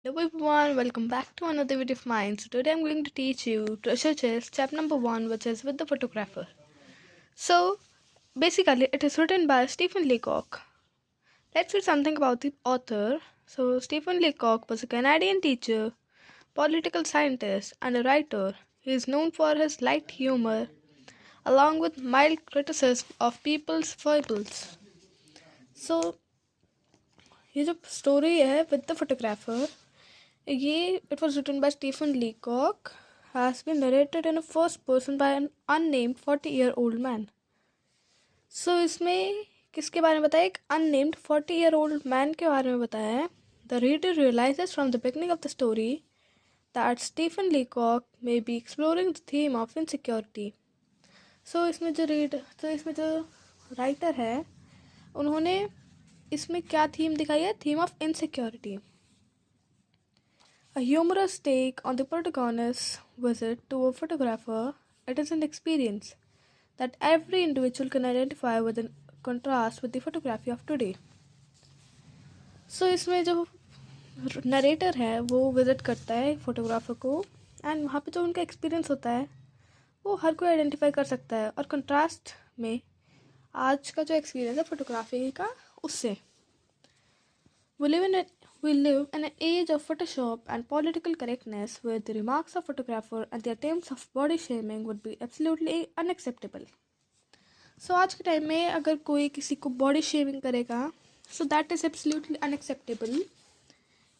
Hello everyone, welcome back to another video of mine. So today I'm going to teach you treasure chest step number 1, which is with the photographer. So basically it is written by Stephen Leacock. Let's read something about the author. So Stephen Leacock was a Canadian teacher, political scientist and a writer. He is known for his light humor along with mild criticism of people's foibles. So ये जो story है with the photographer, ये it was written by Stephen Leacock, has been narrated in first person by an unnamed 40-year-old man. So इसमें किसके बारे में बताया? एक अननेम्ड 40-year-old मैन के बारे में बताया है. The reader realises from the beginning of the story that Stephen Leacock may be exploring the theme of insecurity. So इसमें जो राइटर है उन्होंने इसमें क्या थीम दिखाई है? Theme of insecurity. A humorous take on the protagonist's visit to a photographer, it is an experience that every individual can identify with in contrast with the photography of today. So इसमें जो narrator है वो visit करता है photographer को, and वहाँ पे जो उनका एक्सपीरियंस होता है वो हर कोई आइडेंटिफाई कर सकता है, और कंट्रास्ट में आज का जो एक्सपीरियंस है फोटोग्राफी का उससे. We live in an age of Photoshop and political correctness where the remarks of photographer and the attempts of body shaming would be absolutely unacceptable. So आज के टाइम में अगर कोई किसी को बॉडी शेमिंग करेगा, so that is absolutely unacceptable.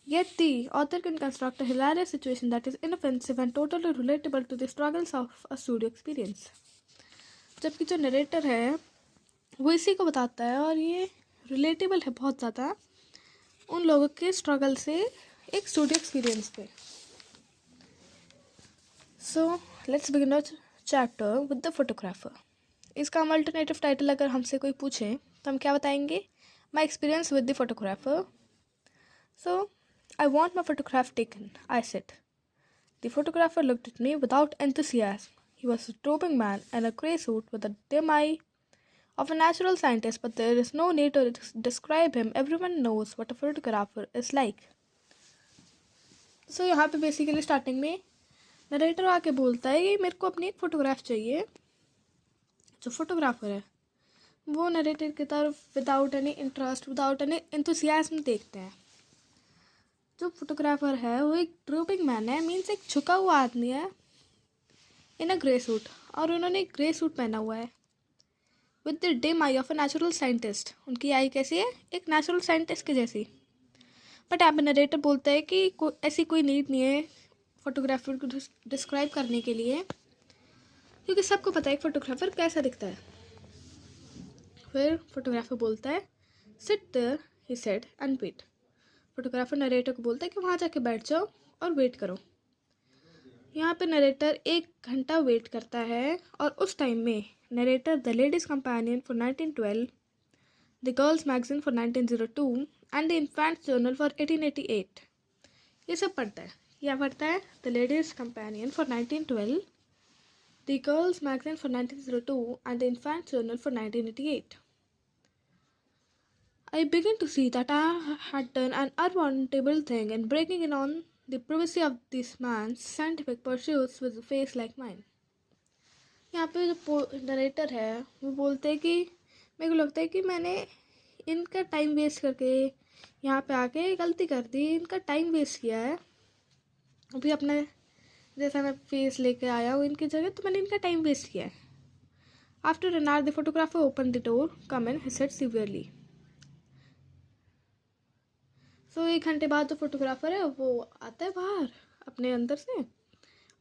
Yet the author can construct a hilarious situation that is inoffensive and totally relatable to the struggles of a studio experience. जबकि जो नरेटर है वो इसी को बताता है, और ये रिलेटेबल है बहुत ज़्यादा उन लोगों के स्ट्रगल से एक स्टूडियो एक्सपीरियंस पे. So let's begin our chapter with the photographer. इसका हम अल्टरनेटिव टाइटल अगर हमसे कोई पूछे तो हम क्या बताएंगे? My experience with the photographer. So I want my photograph taken, I said. The photographer looked at me without enthusiasm. He was a drooping man in a grey suit with a dim eye of a natural scientist, but there is no need to describe him. Everyone knows what a photographer is like. So यहाँ पे basically starting में narrator आके बोलता है कि मेरे को अपनी एक फ़ोटोग्राफ चाहिए. जो फोटोग्राफर है वो नरेटर की तरफ without any interest, without any enthusiasm देखते हैं. जो फोटोग्राफर है वो एक ड्रूपिंग मैन है, मीन्स एक झुका हुआ आदमी है इन अ ग्रे सूट, और उन्होंने एक ग्रे सूट पहना हुआ है. With the dim I of a natural scientist. उनकी आई कैसी है? एक नेचुरल साइंटिस्ट के जैसी. बट यहाँ पे नरेटर बोलता है कि ऐसी कोई नीड नहीं है फोटोग्राफर को डिस्क्राइब करने के लिए, क्योंकि सबको पता है फोटोग्राफर कैसा दिखता है. फिर फोटोग्राफर बोलता है sit there, he said, and wait. Photographer narrator को बोलता है कि वहाँ जाके बैठ जाओ और वेट करो. यहाँ पे नरेटर 1 घंटा वेट करता है, और उस टाइम में narrator the ladies companion for 1912, the girls magazine for 1902 and the infants journal for 1888 ये सब पढ़ता है. यह पढ़ता है the ladies companion for 1912, the girls magazine for 1902 and the infants journal for 1988. I began to see that I had done an unwarrantable thing in breaking in on the privacy of this man's scientific pursuits with a face like mine. यहाँ पे जो narrator है वो बोलते हैं कि मेरे को लगता है कि मैंने इनका टाइम वेस्ट करके यहाँ पे आके गलती कर दी, इनका टाइम वेस्ट किया है. अभी अपने जैसा मैं फेस लेके आया हूँ इनकी जगह, तो मैंने इनका टाइम वेस्ट किया है. After an hour the photographer open the door. Come in, he said severely. So 1 घंटे बाद जो फोटोग्राफर है वो आता है बाहर अपने अंदर से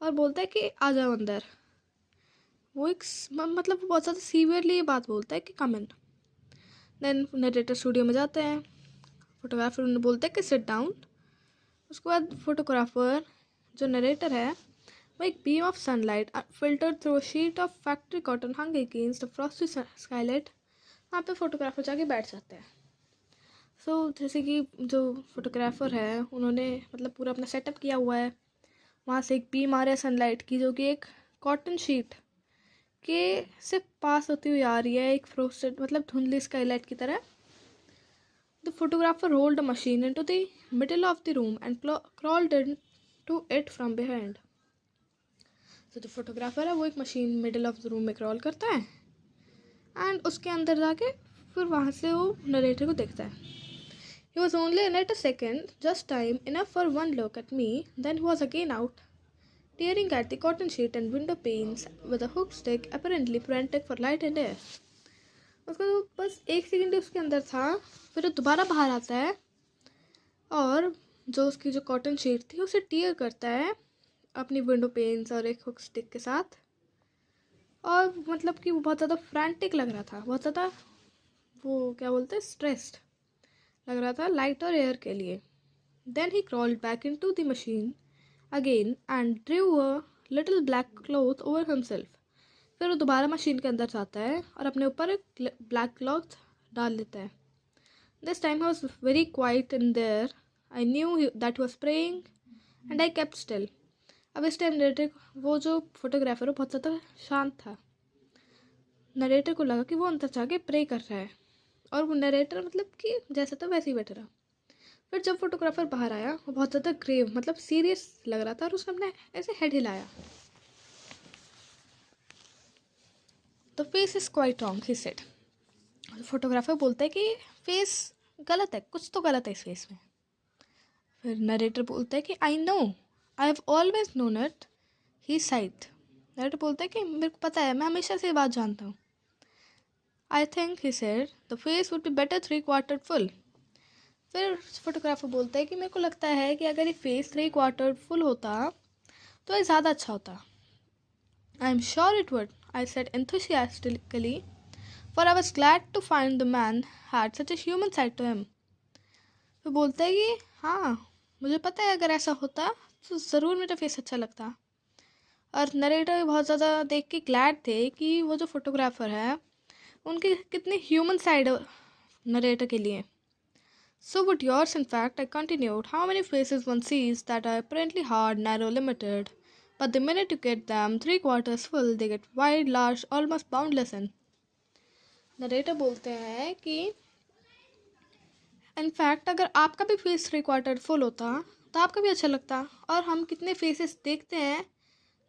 और बोलता है कि आ जाओ अंदर. वो एक मतलब वो बहुत ज़्यादा सीवियरली ये बात बोलता है कि कम इन. देन नरेटर स्टूडियो में जाते हैं. फोटोग्राफर उन्हें बोलता है कि सिट डाउन. उसके बाद फोटोग्राफर जो नरेटर है वो एक beam of sunlight filter through sheet of factory cotton hung against Frosty Skylight, वहाँ पे फोटोग्राफर जाके बैठ जाते हैं. सो जैसे कि जो फोटोग्राफर है उन्होंने मतलब पूरा अपना सेटअप किया हुआ है. वहाँ से एक बीम आ रहा है सनलाइट की, जो कि एक कॉटन शीट के से पास होती हुई आ रही है, एक फ्रोस्टेड मतलब धुंधली स्काईलाइट की तरह. The photographer rolled the machine into the middle of the room and crawled into it from behind. तो जो फोटोग्राफर है वो एक machine middle of the room में क्रॉल करता है एंड उसके अंदर जाके फिर वहाँ से वो नरेटर को देखता है. He was only in it a second, just time enough for one look at me, then he was again out, tearing at the cotton sheet and window panes with a hook stick, apparently frantic for light and air. उसका तो बस एक second उसके अंदर था, फिर वो दोबारा बाहर आता है और जो उसकी जो कॉटन शीट थी उसे टीयर करता है अपनी विंडो पेन्स और एक हुक स्टिक के साथ. और मतलब कि वो बहुत ज़्यादा फ्रैंटिक लग रहा था, बहुत ज़्यादा वो क्या बोलते हैं स्ट्रेस्ड लग रहा था लाइट और एयर के लिए. Then he crawled back into the machine again and drew a little black cloth over himself. फिर वो दोबारा मशीन के अंदर जाता है और अपने ऊपर एक ब्लैक क्लॉथ डाल लेता है. This time he was very quite in their. I knew that was praying and I kept still. अब इस टाइम नरेटर वो जो फोटोग्राफर है बहुत ज़्यादा शांत था. नरेटर को लगा कि वो अंदर जाके प्रे कर रहा है और वो नरेटर मतलब कि जैसा था वैसे ही बैठा रहा. फिर जब फोटोग्राफर बाहर आया वो बहुत ज़्यादा ग्रेव मतलब सीरियस लग रहा था और उसने अपने ऐसे हेड हिलाया. The face is quite wrong he said. Photographer बोलता है कि फेस गलत है, कुछ तो गलत है इस फेस में. फिर नरेटर बोलता है कि I know, I have always known it. He side. Narrator बोलता है कि मेरे को पता है, मैं हमेशा से ये बात जानता हूँ. I think he said the face would be better 3/4 full. फिर फोटोग्राफर बोलता है कि मेरे को लगता है कि अगर ये फेस 3/4 फुल होता तो ये ज़्यादा अच्छा होता. I am sure it would, I said enthusiastically, for I was glad to find the man had such a human side to him. तो बोलता है कि हाँ मुझे पता है अगर ऐसा होता तो ज़रूर मेरा फेस अच्छा लगता. और नरेटर भी बहुत ज़्यादा देख के ग्लैड थे कि वो जो फोटोग्राफर है उनकी कितनी ह्यूमन साइड नरेटर के लिए. So would yours, in fact, I continued. How many faces one sees that are apparently hard, narrow, limited, but the minute you get them 3/4 full, they get wide, large, almost boundless in. Narrator बोलते हैं कि in fact अगर आपका भी face 3/4 full होता तो आपका भी अच्छा लगता. और हम कितने फेसेस देखते हैं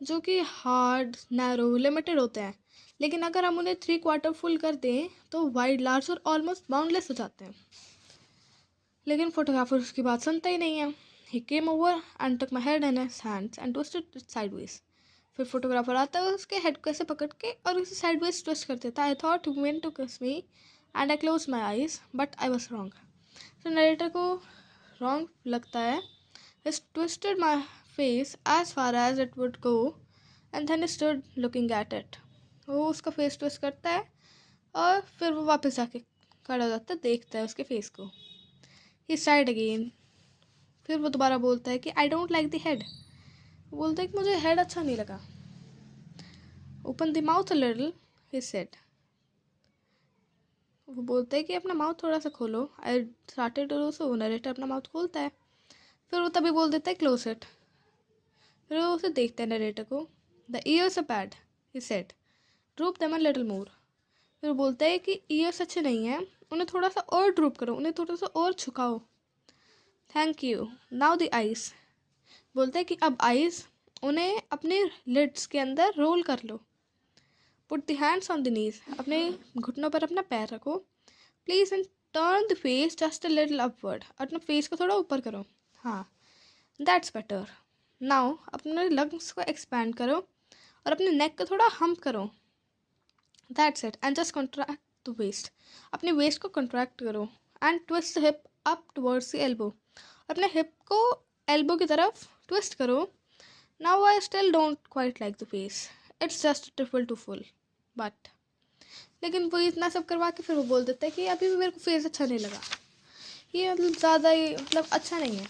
जो कि हार्ड, नैरो, लिमिटेड होते हैं, लेकिन अगर हम उन्हें 3/4 फुल कर दें तो वाइड, लार्ज और ऑलमोस्ट बाउंडलेस हो जाते हैं. लेकिन फोटोग्राफर उसकी बात सुनता ही नहीं है. He came over and took my head in his hands and twisted it sideways. फिर फोटोग्राफर आता है उसके हेड को ऐसे पकड़ के और उसे साइडवेज ट्विस्ट कर देता है. I thought you meant to kiss me and I close my eyes but I was wrong. तो नरेटर को रॉन्ग लगता है. He twisted my face as far as it would go and then he stood looking at it. वो उसका face twist करता है और फिर वो वापस जाके खड़ा हो जाता है, देखता है उसके फेस को. He sighed again. फिर वो दोबारा बोलता है कि I don't like the head. वो बोलता है कि मुझे हेड अच्छा नहीं लगा. Open the mouth a little, he said. वो बोलता है कि अपना माउथ थोड़ा सा खोलो. I started to do so. Narrator अपना माउथ खोलता है. फिर वो तभी बोल देता है क्लोज इट. फिर वो उसे देखता है नरेटर को. The ears are bad, he said. Droop them a little more. फिर वो बोलता है कि ईयर्स अच्छे नहीं हैं, उन्हें थोड़ा सा और ड्रूप करो, उन्हें थोड़ा सा और झुकाओ. Thank you. Now the eyes. बोलता है कि अब आइज उन्हें अपने लिड्स के अंदर रोल कर लो. Put the hands on the knees. अपने घुटनों पर अपना पैर रखो. Please and turn the face just a little upward. अपना फेस को थोड़ा ऊपर करो. हाँ, दैट्स बेटर. नाउ अपने लंग्स को एक्सपैंड करो और अपने नेक को थोड़ा हम्प करो. That's it. And just contract the waist. अपने वेस्ट को कॉन्ट्रैक्ट करो and twist the hip up towards the elbow. अपने हिप को एल्बो की तरफ ट्विस्ट करो. Now I still don't quite like the face. It's just triple two full. But लेकिन वो इतना सब करवा के फिर वो बोल देता है कि अभी भी मेरे को फेस अच्छा नहीं लगा, ये मतलब ज़्यादा ही मतलब अच्छा नहीं है.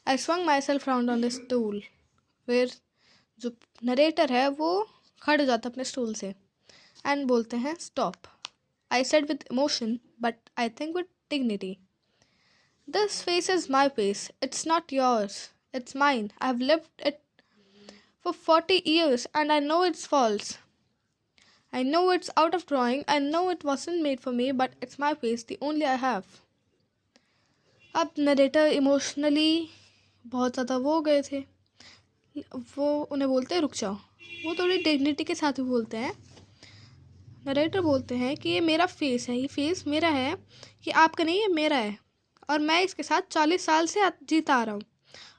I swung myself round on the stool. फिर जो नरेटर है वो खड़ जाता अपने स्टूल से एंड बोलते हैं stop. I said with emotion but I think with dignity. This face is my face. It's not yours. It's mine. I've lived it for 40 years and I know it's false. I know it's out of drawing. I know it wasn't made for me, but it's my face, the only I have. अब narrator emotionally बहुत ज़्यादा वो हो गए थे, वो उन्हें बोलते हैं रुक जाओ। वो थोड़ी डिग्निटी के साथ भी बोलते हैं। नरेटर बोलते हैं कि ये मेरा फेस है, ये फेस मेरा है, ये आपका नहीं, ये मेरा है, और मैं इसके साथ 40 साल से जीता आ रहा हूँ,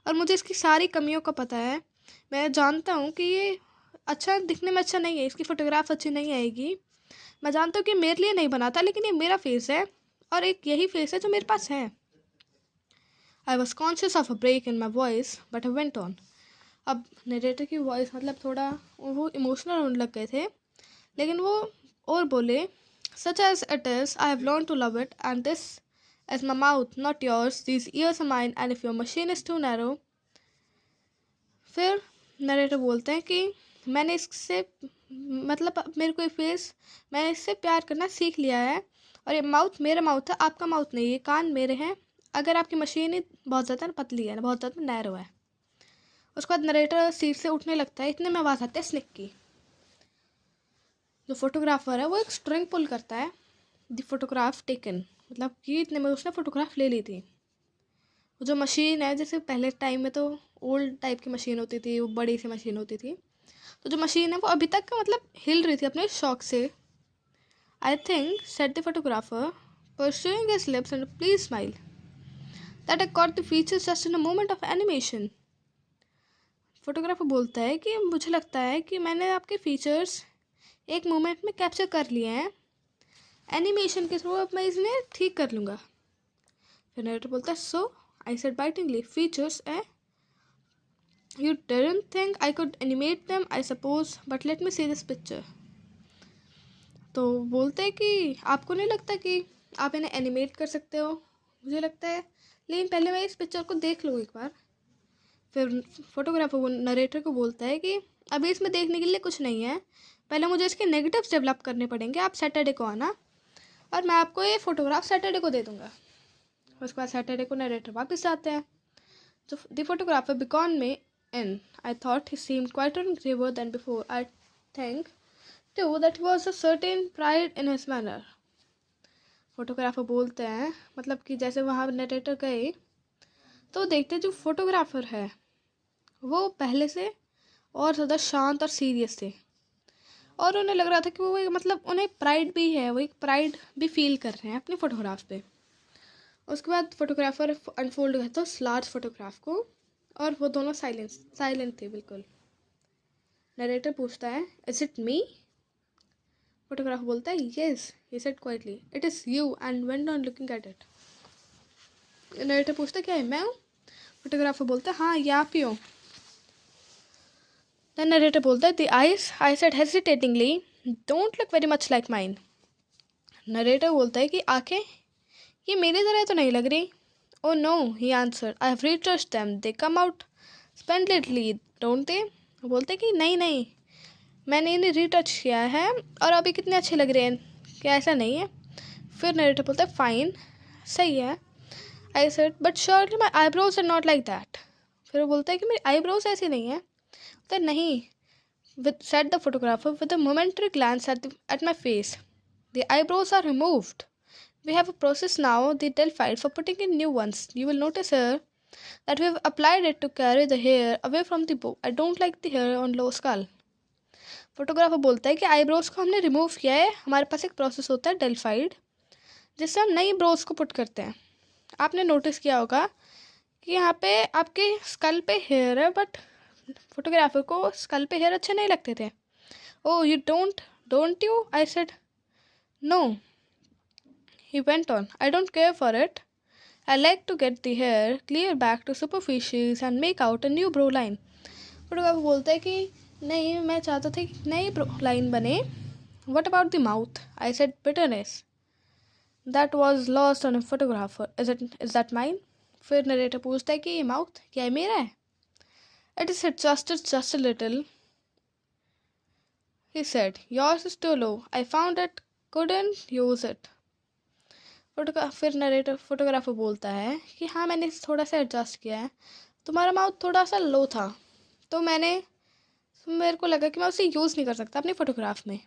और मुझे इसकी सारी कमियों का पता है। मैं जानता हूँ कि ये अच्छा दिखने में अच्छा नहीं है, इसकी फ़ोटोग्राफ अच्छी नहीं आएगी। मैं जानता हूँ कि मेरे लिए नहीं बना था, लेकिन ये मेरा फेस है, और एक यही फेस है जो मेरे पास है। I was conscious of a break in my voice but I went on. अब नरेटर की वॉइस मतलब थोड़ा वो इमोशनल होने लग गए थे, लेकिन वो और बोले, such as it is I have learn to love it and this is my mouth not yours, this ears are mine and if your machine is too narrow. फिर नरेटर बोलते हैं कि मैंने इससे मतलब मेरे को फेस, मैंने इससे प्यार करना सीख लिया है, और ये माउथ मेरा माउथ है, आपका माउथ नहीं, ये कान मेरे हैं। अगर आपकी मशीन ही बहुत ज़्यादा पतली है, बहुत ज़्यादा नैरो है। उसके बाद नरेटर सीट से उठने लगता है, इतने में आवाज़ आती है स्निक की। जो फोटोग्राफर है वो एक स्ट्रिंग पुल करता है, द फोटोग्राफ टेकन, मतलब कि इतने में उसने फ़ोटोग्राफ ले ली थी। जो मशीन है, जैसे पहले टाइम में तो ओल्ड टाइप की मशीन होती थी, वो बड़ी सी मशीन होती थी, तो जो मशीन है वो अभी तक मतलब हिल रही थी अपने शौक से। I think said the photographer pursuing his lips and please smile that I caught the features just in a moment of animation। Photographer बोलता है कि मुझे लगता है कि मैंने आपके फीचर्स एक मोमेंट में कैप्चर कर लिए हैं, एनिमेशन के थ्रू अब मैं इन्हें ठीक कर लूँगा। फिर नरेटर बोलता है सो आई सेड बाइटिंगली फीचर्स है, you didn't think I could animate them I suppose, but let me see this picture. तो बोलते हैं कि आपको नहीं लगता कि आप इन्हें एनिमेट कर सकते हो? मुझे लगता है, लेकिन पहले मैं इस पिक्चर को देख लूँ एक बार। फिर फोटोग्राफर वो नरेटर को बोलता है कि अभी इसमें देखने के लिए कुछ नहीं है, पहले मुझे इसके नेगेटिव्स डेवलप करने पड़ेंगे, आप सैटरडे को आना और मैं आपको ये फ़ोटोग्राफ सैटरडे को दे दूँगा। उसके बाद सैटरडे को नरेटर वापस आते हैं। तो द फोटोग्राफर बिकॉन में in I thought he seemed quite graver than before, I think too that was a certain pride in his manner. Photographer बोलते हैं मतलब कि जैसे वहाँ नरेटर गए तो देखते जो फोटोग्राफर है वो पहले से और ज़्यादा शांत और सीरियस थे, और उन्हें लग रहा था कि वो एक मतलब उन्हें प्राइड भी है, वो एक प्राइड भी फील कर रहे हैं अपने फ़ोटोग्राफ पे। उसके बाद फोटोग्राफर अनफोल्ड करता है उस लार्ज फोटोग्राफ को, और वो दोनों साइलेंट थे बिल्कुल। नरेटर पूछता है इज इट मी? फोटोग्राफर बोलता है yes, he said quietly it is you and went on looking at it. Narrator पूछता है क्या है, मैं हूँ? फोटोग्राफर बोलता है हाँ, ये आप ही हो। Then narrator बोलता है the eyes, I said hesitatingly, don't look very much like mine। Narrator बोलता है कि आंखें ये मेरी तरह तो नहीं लग रही। Oh no, he answered, I have retouched them, they come out splendidly, don't they? बोलते हैं कि नहीं, मैंने इन्हें रीटच किया है और अभी कितने अच्छे लग रहे हैं, क्या ऐसा नहीं है? फिर नरेटर बोलता है फाइन, सही है। I said but surely my eyebrows are not like that। फिर वो बोलता है कि मेरी आईब्रोज ऐसी नहीं है। तो नहीं, said the photographer with a momentary glance at my face. The eyebrows are removed. We have a process now, the Delphi, for putting in new ones. You will notice here that we have applied it to carry the hair away from the bow. I don't like the hair on low skull। Photographer बोलता है कि eyebrows को हमने remove किया है, हमारे पास एक process होता है डेल्फाइड जिससे हम नई ब्रोज को पुट करते हैं। आपने नोटिस किया होगा कि यहाँ पे आपके स्कल पे हेयर है, बट फोटोग्राफर को स्कल पे हेयर अच्छे नहीं लगते थे। Oh, you don't you? I said, no. He went on, I don't care for it. I like to get the hair clear back to superficies and make out a new brow line। Photographer बोलता है कि नहीं, मैं चाहता था कि नई bro line बने। What about the mouth? I said, bitterness. That was lost on a photographer. Is that mine? फिर नरेटर पूछता है कि ये माउथ क्या है, मेरा है? It is adjusted just a little, he said. Yours is too low. I found it, couldn't use it। फिर नरेटर फोटोग्राफर बोलता है कि हाँ, मैंने थोड़ा सा एडजस्ट किया है, तुम्हारा माउथ थोड़ा सा लो था, तो मेरे को लगा कि मैं उसे यूज़ नहीं कर सकता अपनी फ़ोटोग्राफ में।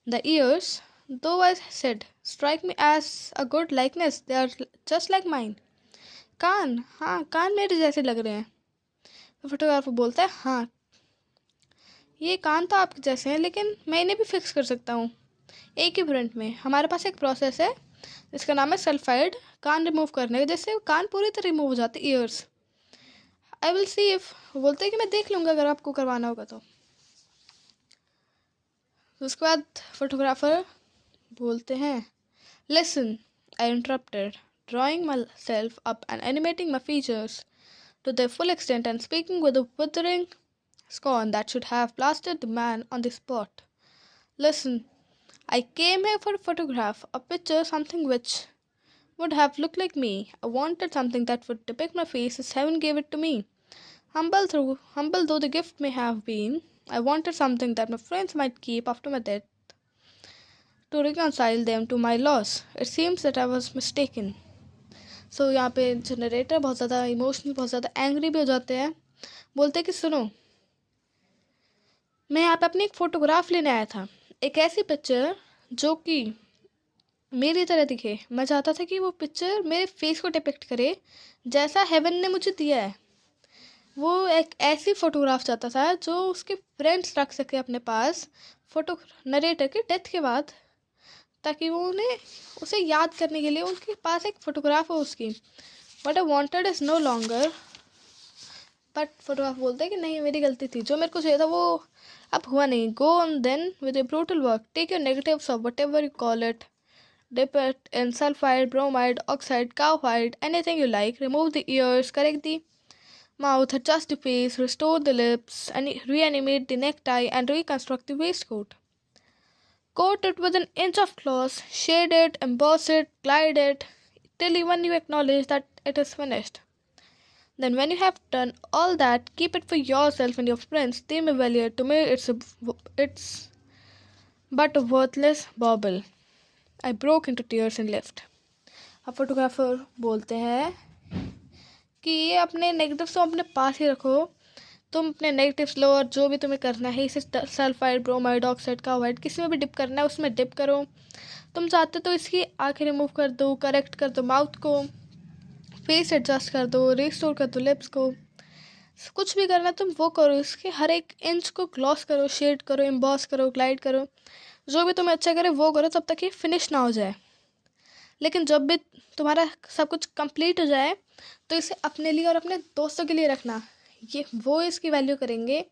The ears, though I said, strike me as a good likeness, they are just like mine. कान, हाँ कान मेरे जैसे लग रहे हैं। तो फोटोग्राफर बोलता है हाँ ये कान तो आपके जैसे हैं, लेकिन मैं इन्हें भी फिक्स कर सकता हूँ एक ही प्रिंट में। हमारे पास एक प्रोसेस है जिसका नाम है सल्फाइड कान रिमूव करने का, जैसे कान पूरी तरह रिमूव हो जाते years. I will see if, बोलते हैं कि मैं देख लूँगा अगर आपको करवाना होगा तो। उसके बाद फोटोग्राफर बोलते हैं listen, I interrupted, drawing myself up and animating my features to their full extent and speaking with a withering scorn that should have blasted the man on the spot. Listen, I came here for a photograph, a picture, something which would have looked like me. I wanted something that would depict my face as heaven gave it to me. Humble though the gift may have been, I wanted something that my friends might keep after my death to reconcile them to my loss. It seems that I was mistaken. सो यहाँ पे generator बहुत ज़्यादा emotional, बहुत ज़्यादा angry भी हो जाते हैं। बोलते हैं कि सुनो, मैं यहाँ पे अपनी एक फ़ोटोग्राफ लेने आया था, एक ऐसी पिक्चर जो कि मेरी तरह दिखे। मैं चाहता था कि वो पिक्चर मेरे फेस को डिपिक्ट करे जैसा हेवन ने मुझे दिया है। वो एक ऐसी फ़ोटोग्राफ चाहता था जो उसके फ्रेंड्स रख सके अपने पास फोटो नरेटर के डेथ के बाद, ताकि वो उन्हें उसे याद करने के लिए उनके पास एक फ़ोटोग्राफ हो उसकी। But I wanted is no longer, but photograph बोलते हैं कि नहीं मेरी गलती थी, जो मेरे को चाहिए था वो अब हुआ नहीं। Go on then with a brutal work, take your negatives of whatever you call it, dip it in sulfide, bromide, oxide, cowhide, anything you like. Remove the ears, correct the mouth, adjust the face, restore the lips, and reanimate the necktie and reconstruct the waistcoat. Coat it with an inch of gloss, shade it, emboss it, glide it, till even you acknowledge that it is finished. Then when you have done all that, keep it for yourself and your friends. They may value it. To me, it's but a worthless bauble. I broke into tears and left. अब photographer बोलते हैं कि ये अपने negatives तो अपने पास ही रखो, तुम अपने नेगेटिव्स लो और जो भी तुम्हें करना है, इसे सल्फाइड, ब्रोमाइड, ऑक्साइड, कार्बाइड किसी में भी डिप करना है उसमें डिप करो। तुम चाहते तो इसकी आंखें रिमूव कर दो, करेक्ट कर दो माउथ को, फेस एडजस्ट कर दो, रिस्टोर कर दो लिप्स को, कुछ भी करना तुम वो करो। इसके हर एक इंच को ग्लॉस करो, शेड करो, एम्बॉस करो, ग्लाइड करो, जो भी तुम्हें अच्छा करे वो करो, तब तक ये फिनिश ना हो जाए। लेकिन जब भी तुम्हारा सब कुछ कंप्लीट हो जाए तो इसे अपने लिए और अपने दोस्तों के लिए रखना, ये वो इसकी वैल्यू करेंगे।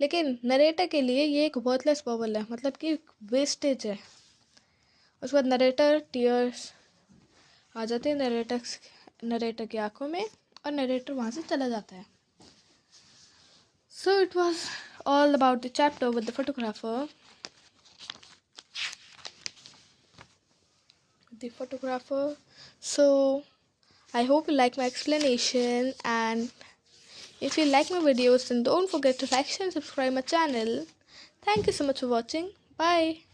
लेकिन नरेटर के लिए ये एक वर्थलेस बबल है, मतलब कि वेस्टेज है। उसके बाद नरेटर टीयर्स आ जाते हैं नरेटर की आंखों में और नरेटर वहाँ से चला जाता है। So it was all about the chapter with the photographer. So I hope you like my explanation, and if you like my videos then don't forget to like, share and subscribe my channel. Thank you so much for watching. Bye.